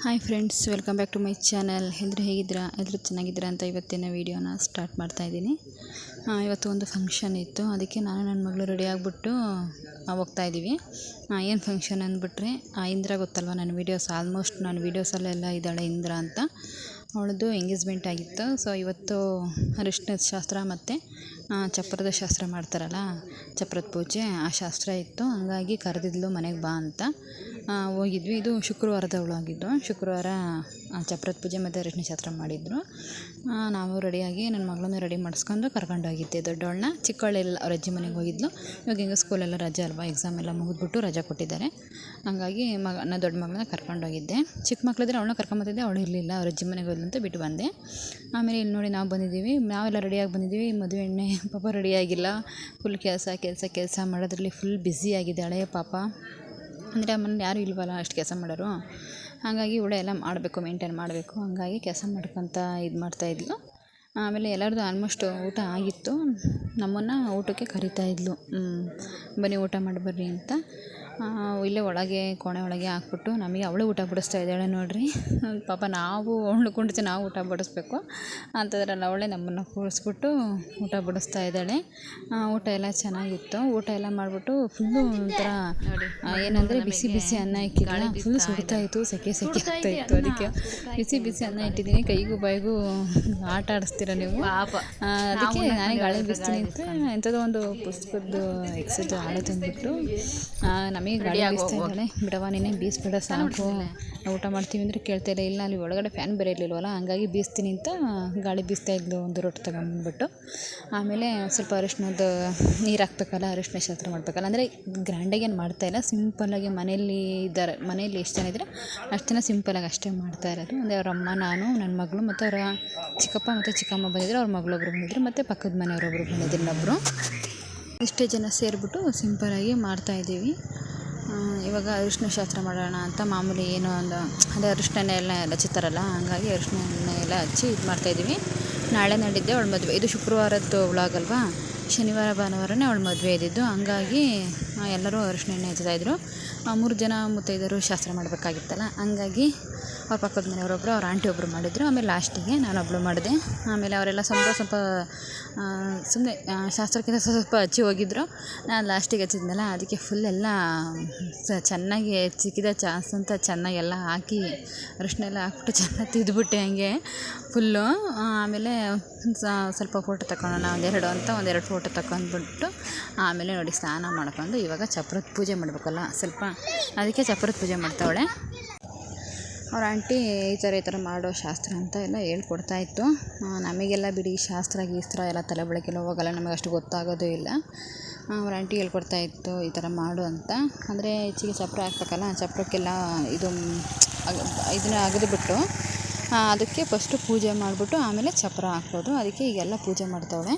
Hi friends, welcome back to my channel. ಎಲ್ಲರೂ ಹೇಗಿದ್ದೀರಾ? ಎಲ್ಲರೂ ಚೆನ್ನಾಗಿದ್ದೀರಾ ಅಂತ ಇವತ್ತಿನ ವೀಡಿಯೋನ ಸ್ಟಾರ್ಟ್ ಮಾಡ್ತಾಯಿದ್ದೀನಿ. ಇವತ್ತು ಒಂದು ಫಂಕ್ಷನ್ ಇತ್ತು, ಅದಕ್ಕೆ ನಾನು ನನ್ನ ಮಗಳು ರೆಡಿ ಆಗಿಬಿಟ್ಟು ಹೋಗ್ತಾಯಿದ್ದೀವಿ. ಏನು ಫಂಕ್ಷನ್ ಅಂದ್ಬಿಟ್ರೆ, ಇಂದ್ರ ಗೊತ್ತಲ್ವ, ನನ್ನ ವೀಡಿಯೋಸಲ್ಲೆಲ್ಲ ಇದ್ದಾಳೆ ಇಂದ್ರ ಅಂತ. ಅವಳದ್ದು ಎಂಗೇಜ್ಮೆಂಟ್ ಆಗಿತ್ತು. ಸೊ ಇವತ್ತು ಅರಿಶಿಣದ ಶಾಸ್ತ್ರ ಮತ್ತು ಚಪ್ಪರದ ಶಾಸ್ತ್ರ ಮಾಡ್ತಾರಲ್ಲ, ಚಪ್ಪರದ ಪೂಜೆ, ಆ ಶಾಸ್ತ್ರ ಇತ್ತು. ಹಂಗಾಗಿ ಕರೆದಿದ್ಲು ಮನೆಗೆ ಬಾ ಅಂತ ಹೋಗಿದ್ವಿ. ಇದು ಶುಕ್ರವಾರದವಳಾಗಿದ್ದು, ಶುಕ್ರವಾರ ಚಪ್ಪರದ ಪೂಜೆ ಮತ್ತು ಅರಿಶಿಣ ಶಾಸ್ತ್ರ ಮಾಡಿದ್ರು. ನಾವು ರೆಡಿಯಾಗಿ ನನ್ನ ಮಗಳನ್ನ ರೆಡಿ ಮಾಡಿಸ್ಕೊಂಡು ಕರ್ಕೊಂಡೋಗಿದ್ದೆ. ದೊಡ್ಡವಳನ್ನ, ಚಿಕ್ಕವಳೆಲ್ಲ ಅವ್ರ ಅಜ್ಜಿ ಮನೆಗೆ ಹೋಗಿದ್ಲು. ಇವಾಗ ಹೆಂಗೆ ಸ್ಕೂಲೆಲ್ಲ ರಜೆ ಅಲ್ವಾ, ಎಕ್ಸಾಮ್ ಎಲ್ಲ ಮುಗಿದ್ಬಿಟ್ಟು ರಜೆ ಕೊಟ್ಟಿದ್ದಾರೆ. ಹಂಗಾಗಿ ದೊಡ್ಡ ಮಗಳನ್ನ ಕರ್ಕೊಂಡೋಗಿದ್ದೆ. ಚಿಕ್ಕ ಮಕ್ಕಳಿದ್ರೆ ಅವಳನ್ನ ಕರ್ಕೊಂಬತ್ತಿದ್ದೆ, ಅವಳು ಇರಲಿಲ್ಲ, ಅವ್ರ ಅಜ್ಜಿ ಮನೆಗೆ ಹೋದ್ಲು ಅಂತ ಬಿಟ್ಟು ಬಂದೆ. ಆಮೇಲೆ ಇಲ್ಲಿ ನೋಡಿ ನಾವು ಬಂದಿದ್ದೀವಿ, ನಾವೆಲ್ಲ ರೆಡಿಯಾಗಿ ಬಂದಿದ್ದೀವಿ. ಮದುವೆ ಎಣ್ಣೆ ಪಾಪ ರೆಡಿಯಾಗಿಲ್ಲ, ಫುಲ್ ಕೆಲಸ ಮಾಡೋದ್ರಲ್ಲಿ ಫುಲ್ ಬ್ಯುಸಿಯಾಗಿದ್ದಾಳೆ ಪಾಪ. ಅಂದರೆ ಮನೇಲಿ ಯಾರೂ ಇಲ್ವಲ್ಲ ಅಷ್ಟು ಕೆಲಸ ಮಾಡೋರು, ಹಾಗಾಗಿ ಇವಳೆ ಎಲ್ಲ ಮಾಡಬೇಕು, ಮೇಂಟೈನ್ ಮಾಡಬೇಕು. ಹಾಗಾಗಿ ಕೆಲಸ ಮಾಡ್ಕೊತ ಇದು ಮಾಡ್ತಾಯಿದ್ಲು. ಆಮೇಲೆ ಎಲ್ಲರದ್ದು ಆಲ್ಮೋಸ್ಟ್ ಊಟ ಆಗಿತ್ತು. ನಮ್ಮನ್ನು ಊಟಕ್ಕೆ ಕರಿತಾಯಿದ್ಲು, ಬನ್ನಿ ಊಟ ಮಾಡಿ ಬರ್ರಿ ಅಂತ. ಇಲ್ಲೇ ಒಳಗೆ ಕೋಣೆ ಒಳಗೆ ಹಾಕ್ಬಿಟ್ಟು ನಮಗೆ ಅವಳು ಊಟ ಬಡಿಸ್ತಾ ಇದ್ದಾಳೆ ನೋಡಿರಿ. ಪಾಪ ನಾವು ಅವಳು ಕುಂಡಿಸಿ ನಾವು ಊಟ ಬಡಿಸ್ಬೇಕು ಅಂತದ್ರಲ್ಲಿ ಅವಳೇ ನಮ್ಮನ್ನು ಕೂರಿಸ್ಬಿಟ್ಟು ಊಟ ಬಡಿಸ್ತಾ ಇದ್ದಾಳೆ. ಊಟ ಎಲ್ಲ ಚೆನ್ನಾಗಿತ್ತು. ಊಟ ಎಲ್ಲ ಮಾಡಿಬಿಟ್ಟು ಫುಲ್ಲು ಒಂಥರ ಏನಂದರೆ ಬಿಸಿ ಅನ್ನ ಇಕ್ಕಿಲ್ಲ, ಫುಲ್ ಸುಡ್ತಾಯಿತ್ತು, ಸೆಕೆ ಆಗ್ತಾಯಿತ್ತು. ಅದಕ್ಕೆ ಬಿಸಿ ಅನ್ನ ಇಟ್ಟಿದ್ದೀನಿ, ಕೈಗೂ ಬಾಯಿಗೂ ಆಟ ಆಡಿಸ್ತೀರ ನೀವು. ಅದಕ್ಕೆ ನಾನೇ ಗಾಳಿ ಬೀಸ್ತೀನಿ ಅಂತ ಎಂಥದೋ ಒಂದು ಪುಸ್ತಕದ್ದು ಎಕ್ಸೈಸ್ ಹಾಡು ತಂದುಬಿಟ್ಟು ನಮಗೆ ಗಾಳಿ ಬೀಸ್ತಾ ಇದ್ದಾಳೆ. ಬಿಡವ ನೀನೇ ಬೀಸ್ಬೇಡ ಸಾಕು, ಊಟ ಮಾಡ್ತೀವಿ ಅಂದರೆ ಕೇಳ್ತಾ ಇಲ್ಲ. ಅಲ್ಲಿ ಒಳಗಡೆ ಫ್ಯಾನ್ ಬೇರೆ ಇರಲಿಲ್ವಲ್ಲ, ಹಂಗಾಗಿ ಬೀಸ್ತೀನಿ ಅಂತ ಗಾಳಿ ಬೀಸ್ತಾ ಇದ್ಲು ಒಂದು ರೊಟ್ಟಿ ತಗೊಂಡ್ಬಿಟ್ಟು. ಆಮೇಲೆ ಸ್ವಲ್ಪ ಅರಿಶಿಣದ ನೀರು ಹಾಕ್ಬೇಕಲ್ಲ, ಅರಿಶಿಣ ಶಾಸ್ತ್ರ ಮಾಡಬೇಕಲ್ಲ. ಅಂದರೆ ಗ್ರ್ಯಾಂಡಾಗಿ ಏನು ಮಾಡ್ತಾಯಿಲ್ಲ, ಸಿಂಪಲ್ಲಾಗಿ ಮನೆಯಲ್ಲಿ ಎಷ್ಟು ಜನ ಇದ್ದರೆ ಅಷ್ಟು ಜನ ಸಿಂಪಲ್ಲಾಗಿ ಅಷ್ಟೇ ಮಾಡ್ತಾ ಇರೋದು. ಅಂದರೆ ಅವ್ರ ಅಮ್ಮ, ನಾನು, ನನ್ನ ಮಗಳು ಮತ್ತು ಅವರ ಚಿಕ್ಕಪ್ಪ ಮತ್ತು ಚಿಕ್ಕಮ್ಮ ಬಂದಿದ್ದರು, ಅವ್ರ ಮಗಳೊಬ್ಬರು ಬಂದಿದ್ದರು, ಮತ್ತು ಪಕ್ಕದ ಮನೆಯವರೊಬ್ಬರು ಬಂದಿದ್ದರು. ಇನ್ನೊಬ್ಬರು ಇಷ್ಟೇ ಜನ ಸೇರಿಬಿಟ್ಟು ಸಿಂಪಲ್ಲಾಗಿ ಮಾಡ್ತಾಯಿದ್ದೀವಿ. ಇವಾಗ ಅರಿಶಿಣ ಶಾಸ್ತ್ರ ಮಾಡೋಣ ಅಂತ ಮಾಮೂಲಿ ಏನೋ ಒಂದು ಅದೇ ಅರಿಶಿಣ ಎಲ್ಲ ಹಚ್ಚುತ್ತಾರಲ್ಲ, ಹಂಗಾಗಿ ಅರಿಶಿಣ ಎಲ್ಲ ಹಚ್ಚಿ ಇದು ಮಾಡ್ತಾಯಿದ್ದೀವಿ. ನಾಳೆ ನಾಡಿದ್ದೆ ಅವಳ ಮದುವೆ. ಇದು ಶುಕ್ರವಾರದ್ದು ವ್ಲಾಗಲ್ವಾ, ಶನಿವಾರ ಭಾನುವಾರನೇ ಅವಳ ಮದುವೆ ಇದ್ದಿದ್ದು. ಹಂಗಾಗಿ ಎಲ್ಲರೂ ಅರಿಶಿಣ ಎಣ್ಣೆ ಹಚ್ತಾಯಿದ್ರು. 3 ಜನ ಮುತ್ತೈದರು ಶಾಸ್ತ್ರ ಮಾಡಬೇಕಾಗಿತ್ತಲ್ಲ, ಹಂಗಾಗಿ ಅವ್ರ ಪಕ್ಕದ ಮನೆಯವರೊಬ್ಬರು, ಅವ್ರ ಆಂಟಿ ಒಬ್ಬರು ಮಾಡಿದರು. ಆಮೇಲೆ ಲಾಸ್ಟಿಗೆ ನಾನೊಬ್ಬಳು ಮಾಡಿದೆ. ಆಮೇಲೆ ಅವರೆಲ್ಲ ಸ್ವಲ್ಪ ಸುಮ್ಮನೆ ಶಾಸ್ತ್ರಕ್ಕಿಂತ ಸ್ವಲ್ಪ ಹಚ್ಚಿ ಹೋಗಿದ್ರು. ನಾನು ಲಾಸ್ಟಿಗೆ ಹಚ್ಚಿದ್ನಲ್ಲ, ಅದಕ್ಕೆ ಫುಲ್ಲೆಲ್ಲ ಚೆನ್ನಾಗಿ ಚಿಕ್ಕಿದ ಚಾನ್ಸ್ ಅಂತ ಚೆನ್ನಾಗೆಲ್ಲ ಹಾಕಿ ಅರಿಶಿಣ ಎಲ್ಲ ಹಾಕ್ಬಿಟ್ಟು ಚೆನ್ನಾಗಿ ತಿದ್ದುಬಿಟ್ಟೆ ಹಂಗೆ ಫುಲ್ಲು. ಆಮೇಲೆ ಸ್ವಲ್ಪ ಫೋಟೋ ತಗೊಳ್ಳೋಣ ಒಂದೆರಡು ಫೋಟೋ ತಗೊಂಡ್ಬಿಟ್ಟು ಆಮೇಲೆ ನೋಡಿ ಸ್ನಾನ ಮಾಡ್ಕೊಂಡು ಇವಾಗ ಚಪ್ಪರದ ಪೂಜೆ ಮಾಡಬೇಕಲ್ಲ ಸ್ವಲ್ಪ, ಅದಕ್ಕೆ ಚಪ್ಪರದ ಪೂಜೆ ಮಾಡ್ತಾವಳೆ. ಅವ್ರ ಆಂಟಿ ಈ ಥರ ಮಾಡೋ ಶಾಸ್ತ್ರ ಅಂತ ಎಲ್ಲ ಹೇಳ್ಕೊಡ್ತಾಯಿತ್ತು. ನಮಗೆಲ್ಲ ಬಿಡಿ ಶಾಸ್ತ್ರ ಎಲ್ಲ ತಲೆ ಬೆಳಕೆಲ್ಲ ಹೋಗಲ್ಲ, ನಮಗೆ ಅಷ್ಟು ಗೊತ್ತಾಗೋದು ಇಲ್ಲ. ಅವ್ರ ಆಂಟಿ ಹೇಳ್ಕೊಡ್ತಾಯಿತ್ತು ಈ ಥರ ಮಾಡು ಅಂತ. ಅಂದರೆ ಹೆಚ್ಚಿಗೆ ಚಪ್ಪರ ಹಾಕ್ಬೇಕಲ್ಲ, ಚಪ್ಪರಕ್ಕೆಲ್ಲ ಇದನ್ನ ಅಗೆದುಬಿಟ್ಟು ಅದಕ್ಕೆ ಫಸ್ಟು ಪೂಜೆ ಮಾಡಿಬಿಟ್ಟು ಆಮೇಲೆ ಚಪ್ಪರ ಹಾಕ್ಬೋದು. ಅದಕ್ಕೆ ಈಗೆಲ್ಲ ಪೂಜೆ ಮಾಡ್ತಾವಳೆ.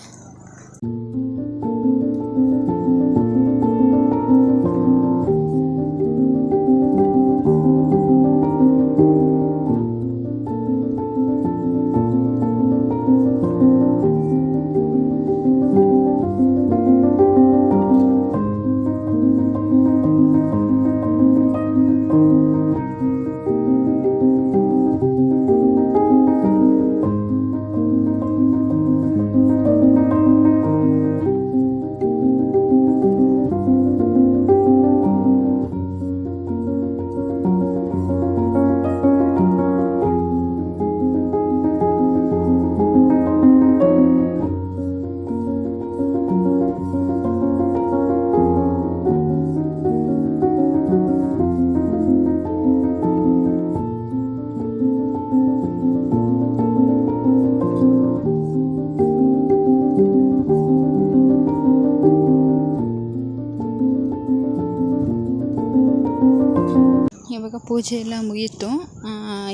ಇವಾಗ ಪೂಜೆ ಎಲ್ಲ ಮುಗೀತು.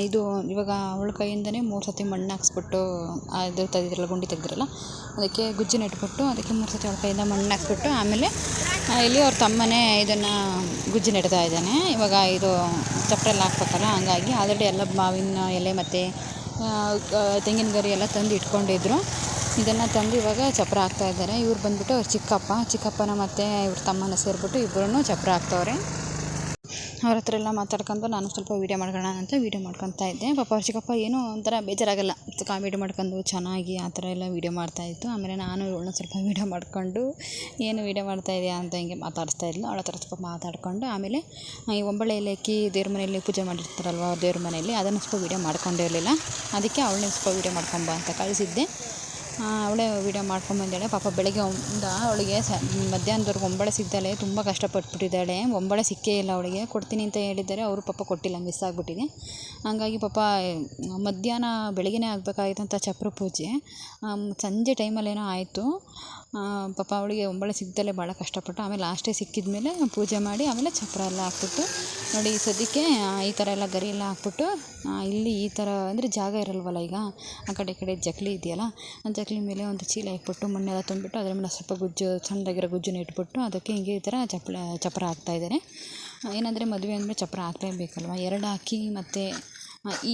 ಇದು ಇವಾಗ ಅವಳ ಕೈಯಿಂದನೇ 3 ಸತಿ ಮಣ್ಣು ಹಾಕ್ಸ್ಬಿಟ್ಟು ಅದು ತೆಗೆದಿರಲ್ಲ, ಗುಂಡಿ ತೆಗೆದಿರಲ್ಲ, ಅದಕ್ಕೆ ಗುಜ್ಜನ್ನ ಇಟ್ಬಿಟ್ಟು ಅದಕ್ಕೆ 3 ಸತಿ ಅವಳ ಕೈಯಿಂದ ಮಣ್ಣು ಹಾಕ್ಬಿಟ್ಟು ಆಮೇಲೆ ಇಲ್ಲಿ ಅವ್ರ ತಮ್ಮನೇ ಇದನ್ನು ಗುಜ್ಜನ್ನ ಇಡ್ತಾ ಇದ್ದಾನೆ. ಇವಾಗ ಇದು ಚಪ್ಪರ ಎಲ್ಲ ಹಾಕ್ಬೇಕಲ್ಲ, ಹಂಗಾಗಿ ಆಲ್ರೆಡಿ ಎಲ್ಲ ಮಾವಿನ ಎಲೆ ಮತ್ತು ತೆಂಗಿನ ಗರಿ ಎಲ್ಲ ತಂದು ಇಟ್ಕೊಂಡಿದ್ರು. ಇದನ್ನು ತಂದು ಇವಾಗ ಚಪ್ಪರ ಹಾಕ್ತಾಯಿದ್ದಾರೆ. ಇವ್ರು ಬಂದುಬಿಟ್ಟು ಅವ್ರ ಚಿಕ್ಕಪ್ಪನ ಮತ್ತು ಇವ್ರ ತಮ್ಮನ ಸೇರಿಬಿಟ್ಟು ಇಬ್ಬರೂ ಚಪ್ಪರ ಹಾಕ್ತವ್ರೆ. ಅವ್ರ ಹತ್ರ ಎಲ್ಲ ಮಾತಾಡ್ಕೊಂಡು ನಾನು ಸ್ವಲ್ಪ ವೀಡಿಯೋ ಮಾಡ್ಕೊಳ್ಳೋಣ ಅಂತ ವೀಡಿಯೋ ಮಾಡ್ಕೊತಾ ಇದ್ದೆ. ಪಾಪ ಅವ್ರ ಚಿಕ್ಕಪ್ಪ ಏನೋ ಒಂಥರ ಬೇಜಾರಾಗಲ್ಲ, ಕಾಮಿಡಿ ಮಾಡ್ಕೊಂಡು ಚೆನ್ನಾಗಿ ಆ ಥರ ಎಲ್ಲ ವೀಡಿಯೋ ಮಾಡ್ತಾಯಿತ್ತು. ಆಮೇಲೆ ನಾನು ಇವಳನ್ನ ಸ್ವಲ್ಪ ವೀಡಿಯೋ ಮಾಡ್ಕೊಂಡು ಏನು ವೀಡಿಯೋ ಮಾಡ್ತಾಯಿದ್ಯಾ ಅಂತ ಹಿಂಗೆ ಮಾತಾಡಿಸ್ತಾ ಇದ್ಲು. ಅವಳ ಹತ್ರ ಸ್ವಲ್ಪ ಮಾತಾಡ್ಕೊಂಡು ಆಮೇಲೆ ಈ ಒಂಬಳೆ ಎಲೆಕ್ಕಿ ದೇವ್ರ ಮನೆಯಲ್ಲಿ ಪೂಜೆ ಮಾಡಿರ್ತಾರಲ್ವ ಅವ್ರ ದೇವ್ರ ಮನೆಯಲ್ಲಿ, ಅದನ್ನು ಸ್ವಲ್ಪ ವೀಡಿಯೋ ಮಾಡ್ಕೊಂಡಿರಲಿಲ್ಲ. ಅದಕ್ಕೆ ಅವಳನ್ನೇ ಸ್ವಲ್ಪ ವೀಡಿಯೋ ಮಾಡ್ಕೊಂಬ ಅಂತ ಕಳಿಸಿದ್ದೆ. ಅವಳೇ ವೀಡಿಯೋ ಮಾಡ್ಕೊಂಬಂದಾಳೆ. ಪಾಪ ಬೆಳಗ್ಗೆ ಅವಳಿಗೆ ಮಧ್ಯಾಹ್ನದವರೆಗೂ ಒಂಬಳೆ ಸಿಗ್ದಲೆ ತುಂಬ ಕಷ್ಟಪಟ್ಬಿಟ್ಟಿದ್ದಾಳೆ. ಒಂಬಳೆ ಸಿಕ್ಕೇ ಇಲ್ಲ ಅವಳಿಗೆ. ಕೊಡ್ತೀನಿ ಅಂತ ಹೇಳಿದ್ದಾರೆ, ಅವರು ಪಾಪ ಕೊಟ್ಟಿಲ್ಲ, ಮಿಸ್ ಆಗಿಬಿಟ್ಟಿದೆ. ಹಂಗಾಗಿ ಪಾಪ ಮಧ್ಯಾಹ್ನ ಬೆಳಗ್ಗೆನೇ ಆಗಬೇಕಾಗಿತ್ತಂಥ ಚಪ್ರ ಪೂಜೆ ಸಂಜೆ ಟೈಮಲ್ಲೇನೋ ಆಯಿತು. ಪಾಪ ಅವಳಿಗೆ ಒಂಬಳೆ ಸಿಗ್ದಲೆ ಭಾಳ ಕಷ್ಟಪಟ್ಟು ಆಮೇಲೆ ಲಾಸ್ಟೇ ಸಿಕ್ಕಿದ ಮೇಲೆ ಪೂಜೆ ಮಾಡಿ ಆಮೇಲೆ ಚಪ್ರ ಎಲ್ಲ ಹಾಕ್ಬಿಟ್ಟು ನೋಡಿ ಸದ್ಯಕ್ಕೆ ಈ ಥರ ಎಲ್ಲ ಗರಿ ಎಲ್ಲ ಹಾಕ್ಬಿಟ್ಟು ಇಲ್ಲಿ ಈ ಥರ ಅಂದರೆ ಜಾಗ ಇರಲ್ವಲ್ಲ, ಈಗ ಆ ಕಡೆ ಈ ಕಡೆ ಜಕ್ಲಿ ಇದೆಯಲ್ಲ, ಆ ಜಕ್ಲಿ ಮೇಲೆ ಒಂದು ಚೀಲ ಇಟ್ಬಿಟ್ಟು ಮಣ್ಣೆಲ್ಲ ತುಂಬಿಟ್ಟು ಅದರ ಮೇಲೆ ಸ್ವಲ್ಪ ಗುಜ್ಜು ಸಣ್ಣದಾಗಿರೋ ಗುಜ್ಜನ್ನ ಇಟ್ಬಿಟ್ಟು ಅದಕ್ಕೆ ಹಿಂಗೆ ಈ ಥರ ಚಪ್ರ ಹಾಕ್ತಾಯಿದ್ದಾರೆ. ಏನಂದರೆ ಮದುವೆ ಅಂದಮೇಲೆ ಚಪ್ರ ಹಾಕಲೇಬೇಕಲ್ವ, 2 ಹಾಕಿ ಮತ್ತು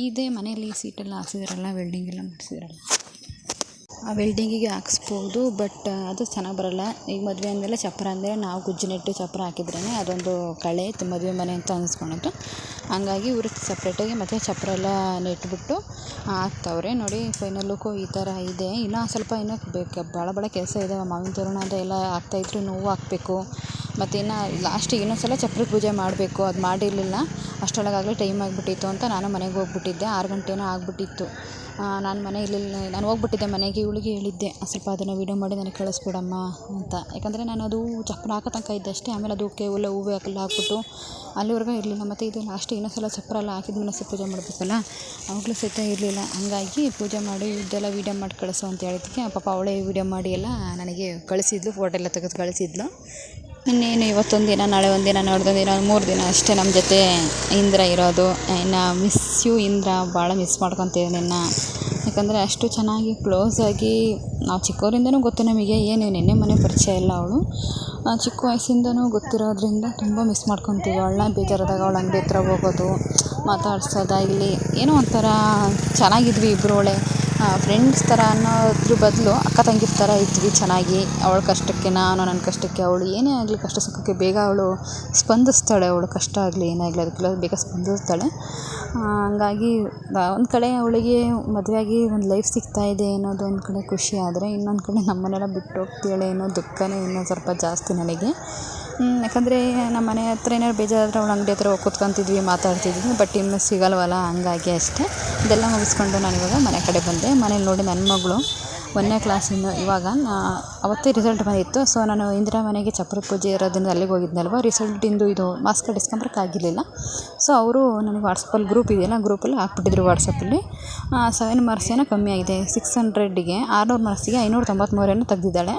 ಇದೇ ಮನೆಯಲ್ಲಿ ಸೀಟೆಲ್ಲ ಹಾಕ್ಸಿದಾರಲ್ಲ, ವೆಲ್ಡಿಂಗ್ ಎಲ್ಲ ಮಾಡಿಸಿದಾರಲ್ಲ, ಆ ವೆಲ್ಡಿಂಗಿಗೆ ಹಾಕ್ಸ್ಬೋದು. ಬಟ್ ಅದು ಚೆನ್ನಾಗಿ ಬರೋಲ್ಲ. ಈಗ ಮದುವೆ ಅಂದಮೇಲೆ ಚಪ್ರ ಅಂದರೆ ನಾವು ಗುಜ್ಜನಿಟ್ಟು ಚಪ್ರ ಹಾಕಿದ್ರೇ ಅದೊಂದು ಕಳೆ ಮದುವೆ ಮನೆ ಅಂತ ಅನಿಸ್ಕೊಳೋದು. ಹಂಗಾಗಿ ಇವರು ಸಪ್ರೇಟಾಗಿ ಮತ್ತು ಚಪ್ರ ಎಲ್ಲ ನೆಟ್ಬಿಟ್ಟು ಹಾಕ್ತವ್ರೆ. ನೋಡಿ ಫೈನಲ್ ಲುಕ್ಕು ಈ ಥರ ಇದೆ. ಇನ್ನೂ ಸ್ವಲ್ಪ ಇನ್ನೂ ಭಾಳ ಕೆಲಸ ಇದ್ದಾವೆ. ಮಾವಿನ ತೋರಣ ಅಂತ ಎಲ್ಲ ಹಾಕ್ತಾಯಿದ್ರು, ನೋವು ಹಾಕಬೇಕು. ಮತ್ತು ಇನ್ನು ಲಾಸ್ಟಿಗೆ ಇನ್ನೊಂದು ಸಲ ಚಪ್ರ ಪೂಜೆ ಮಾಡಬೇಕು. ಅದು ಮಾಡಿರಲಿಲ್ಲ, ಅಷ್ಟರೊಳಗಾಗಲೇ ಟೈಮ್ ಆಗಿಬಿಟ್ಟಿತ್ತು ಅಂತ ನಾನು ಮನೆಗೆ ಹೋಗ್ಬಿಟ್ಟಿದ್ದೆ. 6 ಗಂಟೆನೋ ಆಗಿಬಿಟ್ಟಿತ್ತು. ನಾನು ಮನೆಯಲ್ಲಿಲ್ಲ, ನಾನು ಹೋಗ್ಬಿಟ್ಟಿದ್ದೆ ಮನೆಗೆ. ಇವಳಿಗೆ ಹೇಳಿದ್ದೆ ಸ್ವಲ್ಪ ಅದನ್ನು ವೀಡಿಯೋ ಮಾಡಿ ನನಗೆ ಕಳಿಸ್ಬಿಡಮ್ಮ ಅಂತ. ಯಾಕಂದರೆ ನಾನು ಅದು ಚಪ್ರ ಹಾಕೋ ತನಕ ಇದ್ದೆ ಅಷ್ಟೇ. ಆಮೇಲೆ ಅದಕ್ಕೆ ಹೂವು ಎಲ್ಲ ಹಾಕ್ಬಿಟ್ಟು ಅಲ್ಲಿವರೆಗೂ ಇರಲಿಲ್ಲ. ಮತ್ತು ಇದು ಲಾಸ್ಟ್ ಇನ್ನೊಂದು ಸಲ ಚಪ್ರ ಎಲ್ಲ ಹಾಕಿದ್ಮೇಲೆ ಪೂಜೆ ಮಾಡಬೇಕಲ್ಲ, ಅವಾಗಲೂ ಸಹಿತ ಇರಲಿಲ್ಲ. ಹಂಗಾಗಿ ಪೂಜೆ ಮಾಡಿ ಇದೆಲ್ಲ ವೀಡಿಯೋ ಮಾಡಿ ಕಳಿಸು ಅಂತ ಹೇಳಿದ್ದಕ್ಕೆ ಪಾಪ ಅವಳೇ ವೀಡಿಯೋ ಮಾಡಿ ಎಲ್ಲ ನನಗೆ ಕಳಿಸಿದ್ಲು, ಫೋಟೋ ಎಲ್ಲ ತೆಗೆದು ಕಳಿಸಿದ್ಲು. ಇನ್ನೇನು ಇವತ್ತೊಂದು ದಿನ, ನಾಳೆ ಒಂದು ದಿನ, ನಾಡ್ದೊಂದು ದಿನ, 3 ದಿನ ಅಷ್ಟೇ ನಮ್ಮ ಜೊತೆ ಇಂದ್ರ ಇರೋದು. ಇನ್ನು ಮಿಸ್ ಯು ಇಂದ್ರ, ಭಾಳ ಮಿಸ್ ಮಾಡ್ಕೊತೀವಿ ನಿನ್ನ. ಯಾಕಂದರೆ ಅಷ್ಟು ಚೆನ್ನಾಗಿ ಕ್ಲೋಸಾಗಿ ನಾವು ಚಿಕ್ಕವರಿಂದನೂ ಗೊತ್ತು ನಮಗೆ. ಏನು ನೆನ್ನೆ ಮನೆ ಪರಿಚಯ ಇಲ್ಲ, ಅವಳು ಚಿಕ್ಕ ವಯಸ್ಸಿಂದನೂ ಗೊತ್ತಿರೋದ್ರಿಂದ ತುಂಬ ಮಿಸ್ ಮಾಡ್ಕೊತೀವಿ ಅವಳನ್ನ. ಬೇಜಾರಾದಾಗ ಅವಳ ಅಂಗಡಿ ಹತ್ರ ಹೋಗೋದು, ಮಾತಾಡ್ಸೋದಾಗಲಿ, ಏನೋ ಒಂಥರ ಚೆನ್ನಾಗಿದ್ವಿ ಇಬ್ಬರು. ಒಳ್ಳೆ ಫ್ರೆಂಡ್ಸ್ ಥರ ಅನ್ನೋದ್ರ ಬದಲು ಅಕ್ಕ ತಂಗಿರ ಥರ ಇದ್ವಿ ಚೆನ್ನಾಗಿ. ಅವಳ ಕಷ್ಟಕ್ಕೆ ನಾನು, ನನ್ನ ಕಷ್ಟಕ್ಕೆ ಅವಳು. ಏನೇ ಆಗಲಿ ಕಷ್ಟ ಸುಖಕ್ಕೆ ಬೇಗ ಅವಳು ಸ್ಪಂದಿಸ್ತಾಳೆ. ಅವಳು ಕಷ್ಟ ಆಗಲಿ ಏನಾಗಲಿ ಅದಕ್ಕೆಲ್ಲ ಬೇಗ ಸ್ಪಂದಿಸ್ತಾಳೆ. ಹಂಗಾಗಿ ಒಂದು ಕಡೆ ಅವಳಿಗೆ ಮದುವೆಯಾಗಿ ಒಂದು ಲೈಫ್ ಸಿಗ್ತಾಯಿದೆ ಅನ್ನೋದು ಒಂದು ಕಡೆ ಖುಷಿ. ಆದರೆ ಇನ್ನೊಂದು ಕಡೆ ನಮ್ಮನ್ನೆಲ್ಲ ಬಿಟ್ಟು ಹೋಗ್ತಾಳೆ ಅನ್ನೋ ದುಃಖನೇ ಇನ್ನೂ ಸ್ವಲ್ಪ ಜಾಸ್ತಿ ನನಗೆ. ಯಾಕಂದರೆ ನಮ್ಮ ಮನೆ ಹತ್ರ ಏನಾದ್ರು ಬೇಜಾರಾದರೆ ಅವಳ ಅಂಗಡಿ ಹತ್ರ ಹೋಗಿ ಕೂತ್ಕೊತಿದ್ವಿ, ಮಾತಾಡ್ತಿದ್ವಿ. ಬಟ್ ಇನ್ನು ಸಿಗಲ್ವಲ್ಲ, ಹಂಗಾಗಿ ಅಷ್ಟೇ. ಇದೆಲ್ಲ ಮುಗಿಸ್ಕೊಂಡು ನಾನು ಇವಾಗ ಮನೆ ಕಡೆ ಬಂದೆ. ಮನೇಲಿ ನೋಡಿ ನನ್ನ ಮಗಳು 1ನೇ ಕ್ಲಾಸಿಂದ ಇವಾಗ ಅವತ್ತೇ ರಿಸಲ್ಟ್ ಬಂದಿತ್ತು. ಸೊ ನಾನು ಇಂದಿರಾ ಮನೆಗೆ ಚಪ್ರದ ಪೂಜೆ ಇರೋದ್ರಿಂದ ಅಲ್ಲಿಗೆ ಹೋಗಿದ್ನಲ್ವ, ರಿಸಲ್ಟಿಂದು ಇದು ಮಾರ್ಕ್ಸ್ ಕಾರ್ಡ್ ಇಸ್ಕೊಂಬರೋಕ್ಕಾಗಿರಲಿಲ್ಲ. ಸೊ ಅವರು ನನಗೆ ವಾಟ್ಸಪ್ಪಲ್ಲಿ ಗ್ರೂಪ್ ಇದೆಯಲ್ಲ, ಗ್ರೂಪಲ್ಲಿ ಹಾಕ್ಬಿಟ್ಟಿದ್ರು ವಾಟ್ಸಪ್ಪಲ್ಲಿ. 7 ಮಾರ್ಕ್ಸ್ ಏನೋ ಕಮ್ಮಿ ಆಗಿದೆ. 600ಗೆ 600 ಮಾರ್ಕ್ಸಿಗೆ 593 ಏನೋ ತೆಗೆದಿದ್ದಾಳೆ.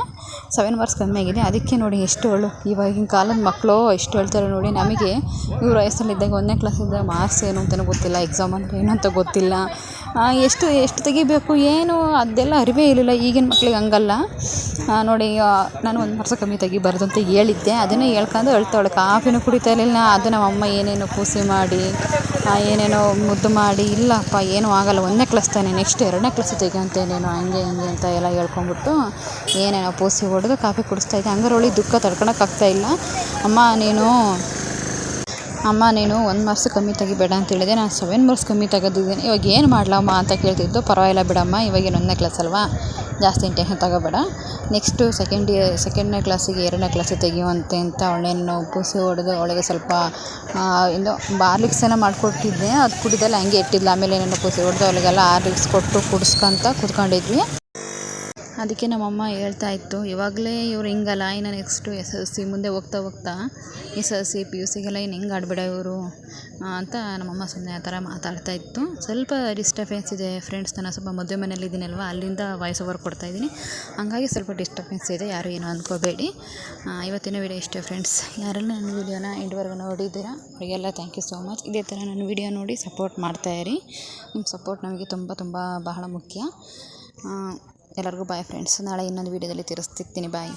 7 ಮಾರ್ಕ್ಸ್ ಕಮ್ಮಿ ಆಗಿದೆ. ಅದಕ್ಕೆ ನೋಡಿ ಎಷ್ಟು ಇವಾಗಿನ ಕಾಲದ ಮಕ್ಕಳು ಎಷ್ಟು ಹೇಳ್ತಾರೆ ನೋಡಿ. ನಮಗೆ ಇವ್ರ ವಯಸ್ಸಲ್ಲಿದ್ದಾಗ 1ನೇ ಕ್ಲಾಸಿದ್ದಾಗ ಮಾರ್ಕ್ಸ್ ಏನು ಅಂತಲೂ ಗೊತ್ತಿಲ್ಲ, ಎಕ್ಸಾಮ್ ಅಂದರೆ ಏನು ಅಂತ ಗೊತ್ತಿಲ್ಲ, ಎಷ್ಟು ತೆಗಿಬೇಕು ಏನು ಅದೆಲ್ಲ ಅರಿವೇ ಇರಲಿಲ್ಲ. ಈಗಿನ ಮಕ್ಳಿಗೆ ಹಂಗಲ್ಲ ನೋಡಿ. ನಾನು 1 ಮಾರ್ಕ್ಸ್ ಕಮ್ಮಿ ತೆಗಿಬಾರ್ದು ಅಂತ ಹೇಳಿದ್ದೆ, ಅದನ್ನೇ ಹೇಳ್ಕೊಂಡು ಅಳ್ತಾವಳೆ. ಕಾಫಿನೂ ಕುಡಿತಾ ಇರಲಿಲ್ಲ. ಅದು ನಮ್ಮಮ್ಮ ಏನೇನೋ ಕೂಸಿ ಮಾಡಿ ಏನೇನೋ ಮುದ್ದು ಮಾಡಿ, ಇಲ್ಲಪ್ಪ ಏನೂ ಆಗಲ್ಲ, 1ನೇ ಕ್ಲಾಸ್ ತಾನೆ, ನೆಕ್ಸ್ಟ್ 2ನೇ ಕ್ಲಾಸ್ ತೆಗಿಯೋಂತೇನೇನೋ ಹಂಗೆ ಹಿಂಗೆ ಅಂತ ಎಲ್ಲ ಹೇಳ್ಕೊಂಬಿಟ್ಟು ಏನೇನೋ ಪೂಸಿ ಹೊಡೆದು ಕಾಫಿ ಕುಡಿಸ್ತಾಯಿದ್ದೆ. ಹಂಗಾರೆ ಅವಳಿಗೆ ದುಃಖ ತಡ್ಕೊಳಕ್ಕಾಗ್ತಾಯಿಲ್ಲ. ಅಮ್ಮ ನೀನು 1 ಮಾರ್ಕ್ಸ್ ಕಮ್ಮಿ ತೆಗಿಬೇಡ ಅಂತ ಹೇಳಿದೆ. ನಾನು 7 ಮಾರ್ಕ್ಸ್ ಕಮ್ಮಿ ತೆಗೆದಿದ್ದೀನಿ, ಇವಾಗ ಏನು ಮಾಡಲಮ್ಮ ಅಂತ ಕೇಳ್ತಿದ್ದು. ಪರವಾಗಿಲ್ಲ ಬಿಡಮ್ಮ, ಇವಾಗೇನು 1ನೇ ಕ್ಲಾಸ್ ಅಲ್ವಾ, ಜಾಸ್ತಿ ಟೆನ್ಷನ್ ತಗೋಬೇಡ, ನೆಕ್ಸ್ಟು ಸೆಕೆಂಡ್ನೇ ಕ್ಲಾಸಿಗೆ 2ನೇ ಕ್ಲಾಸಿಗೆ ತೆಗಿಯುವಂತೆ ಅಂತ ಅವಳೇನು ಪೂಸಿ ಹೊಡೆದು ಅವಳಿಗೆ ಸ್ವಲ್ಪ ಇನ್ನೂ ಹಾರ್ಲಿಕ್ಸ್ ಏನೋ ಮಾಡಿಕೊಟ್ಟಿದ್ದೆ. ಅದು ಕುಡಿದಲ್ಲ ಹಂಗೆ ಇಟ್ಟಿದ್ಲು. ಆಮೇಲೆ ಏನೇನೋ ಪೂಸಿ ಹೊಡೆದು ಅವಳಿಗೆಲ್ಲ ಹಾರ್ಲಿಕ್ಸ್ ಕೊಟ್ಟು ಕುಡಿಸ್ಕೊಂತ ಕೂತ್ಕೊಂಡಿದ್ವಿ. ಅದಕ್ಕೆ ನಮ್ಮಮ್ಮ ಹೇಳ್ತಾ ಇತ್ತು, ಇವಾಗಲೇ ಇವ್ರು ಹಿಂಗಲ್ಲ, ಇನ್ನು ನೆಕ್ಸ್ಟು SSLC ಮುಂದೆ ಹೋಗ್ತಾ SSLC PUCಗೆಲ್ಲ ಇನ್ನು ಹೆಂಗೆ ಆಡಬೇಡ ಇವರು ಅಂತ ನಮ್ಮಮ್ಮ ಸುಮ್ಮನೆ ಆ ಥರ ಮಾತಾಡ್ತಾ ಇತ್ತು. ಸ್ವಲ್ಪ ಡಿಸ್ಟರ್ಬೆನ್ಸ್ ಇದೆ ಫ್ರೆಂಡ್ಸ್. ನಾನು ಸ್ವಲ್ಪ ಮದುವೆ ಮನೇಲಿ ಇದ್ದೀನಲ್ವ, ಅಲ್ಲಿಂದ ವಾಯ್ಸ್ ಓವರ್ ಕೊಡ್ತಾಯಿದ್ದೀನಿ. ಹಂಗಾಗಿ ಸ್ವಲ್ಪ ಡಿಸ್ಟರ್ಬೆನ್ಸ್ ಇದೆ, ಯಾರು ಏನೋ ಅಂದ್ಕೋಬೇಡಿ. ಇವತ್ತಿನ ವೀಡಿಯೋ ಇಷ್ಟೇ ಫ್ರೆಂಡ್ಸ್. ಯಾರೆಲ್ಲ ನನ್ನ ವೀಡಿಯೋನ ಎಂಡ್ವರೆಗೂ ನೋಡಿದ್ದೀರಾ ಅವರಿಗೆಲ್ಲ ಥ್ಯಾಂಕ್ ಯು ಸೋ ಮಚ್. ಇದೇ ಥರ ನನ್ನ ವೀಡಿಯೋ ನೋಡಿ ಸಪೋರ್ಟ್ ಮಾಡ್ತಾಯಿರಿ. ನಿಮ್ಮ ಸಪೋರ್ಟ್ ನಮಗೆ ತುಂಬ ಬಹಳ ಮುಖ್ಯ. ಎಲ್ಲರಿಗೂ ಬಾಯ್ ಫ್ರೆಂಡ್ಸ್. ನಾಳೆ ಇನ್ನೊಂದು ವೀಡಿಯೋದಲ್ಲಿ ಸಿಗ್ತೀನಿ. ಬಾಯ್.